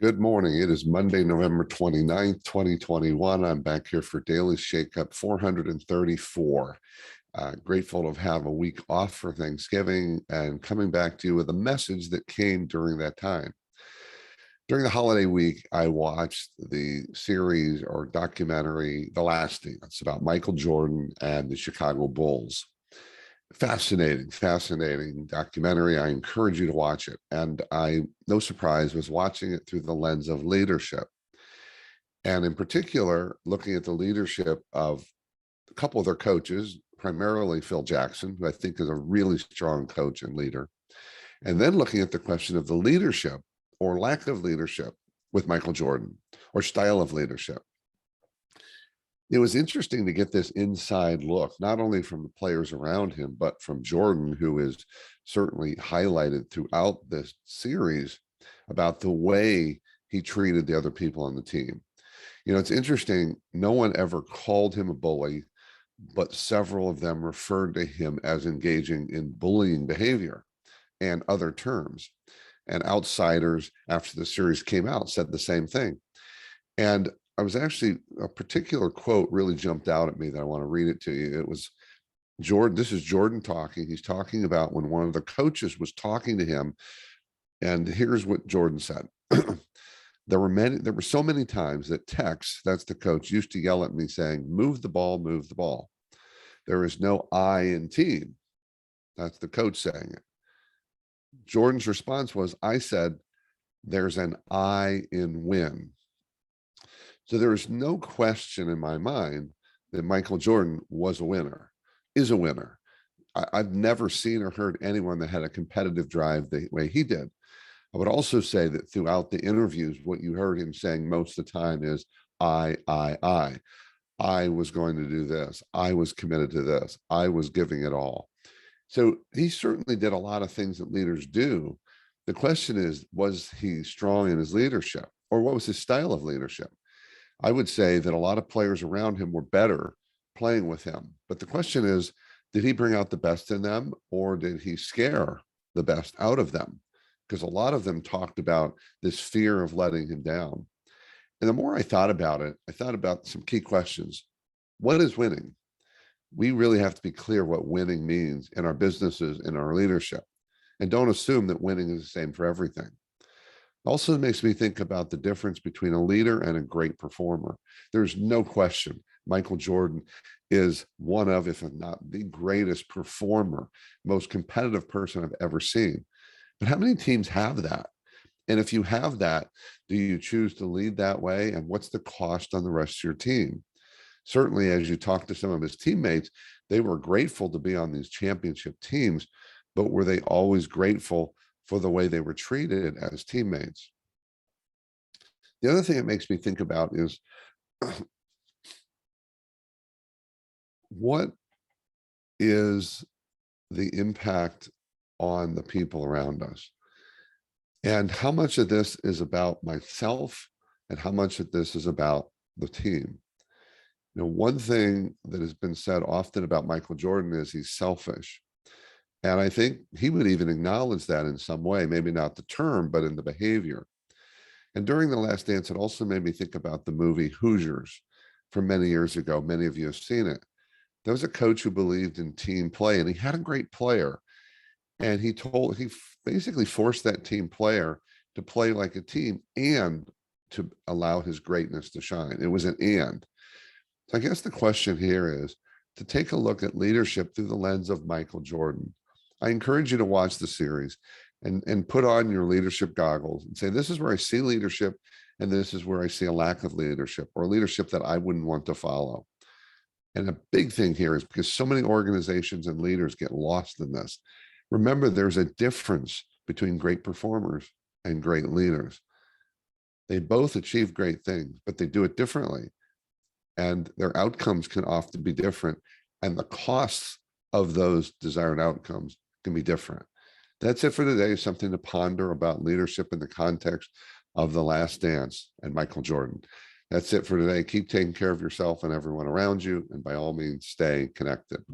Good morning. It is Monday, November 29th, 2021. I'm back here for Daily Shakeup 434. Grateful to have a week off for Thanksgiving and coming back to you with a message that came during that time. During the holiday week, I watched the series or documentary, The Last Dance, about Michael Jordan and the Chicago Bulls. Fascinating documentary. I encourage you to watch it. And I, no surprise, was watching it through the lens of leadership. And in particular, looking at the leadership of a couple of their coaches, primarily Phil Jackson, who I think is a really strong coach and leader. And then looking at the question of the leadership or lack of leadership with Michael Jordan, or style of leadership. It was interesting to get this inside look, not only from the players around him, but from Jordan, who is certainly highlighted throughout this series about the way he treated the other people on the team. You know, it's interesting. No one ever called him a bully, but several of them referred to him as engaging in bullying behavior and other terms. And outsiders, after the series came out, said the same thing. And I was actually, a particular quote really jumped out at me that I want to read it to you. It was Jordan. This is Jordan talking. He's talking about when one of the coaches was talking to him. And here's what Jordan said. There were so many times that Tex, that's the coach, used to yell at me saying, move the ball, move the ball. There is no I in team. That's the coach saying it. Jordan's response was, I said, there's an I in win. So there is no question in my mind that Michael Jordan was a winner, is a winner. I've never seen or heard anyone that had a competitive drive the way he did. I would also say that throughout the interviews, what you heard him saying most of the time is, I was going to do this. I was committed to this. I was giving it all. So he certainly did a lot of things that leaders do. The question is, was he strong in his leadership, or what was his style of leadership? I would say that a lot of players around him were better playing with him. But the question is, did he bring out the best in them, or did he scare the best out of them? Because a lot of them talked about this fear of letting him down. And the more I thought about it, I thought about some key questions. What is winning? We really have to be clear what winning means in our businesses, in our leadership, and don't assume that winning is the same for everything. Also makes me think about the difference between a leader and a great performer. There's no question Michael Jordan is one of, if not the greatest performer, most competitive person I've ever seen. But how many teams have that? And if you have that, do you choose to lead that way? And what's the cost on the rest of your team? Certainly, as you talk to some of his teammates, they were grateful to be on these championship teams, but were they always grateful for the way they were treated as teammates? The other thing it makes me think about is what is the impact on the people around us? And how much of this is about myself and how much of this is about the team? You know, one thing that has been said often about Michael Jordan is he's selfish. And I think he would even acknowledge that in some way, maybe not the term, but in the behavior. And during The Last Dance, it also made me think about the movie Hoosiers from many years ago. Many of you have seen it. There was a coach who believed in team play, and he had a great player. And he basically forced that team player to play like a team and to allow his greatness to shine. It was an and. So I guess the question here is to take a look at leadership through the lens of Michael Jordan. I encourage you to watch the series and put on your leadership goggles and say, this is where I see leadership, and this is where I see a lack of leadership, or leadership that I wouldn't want to follow. And a big thing here is because so many organizations and leaders get lost in this. Remember, there's a difference between great performers and great leaders. They both achieve great things, but they do it differently. And their outcomes can often be different. And the costs of those desired outcomes can be different. That's it for today. Something to ponder about leadership in the context of The Last Dance and Michael Jordan. That's it for today. Keep taking care of yourself and everyone around you. And by all means, stay connected.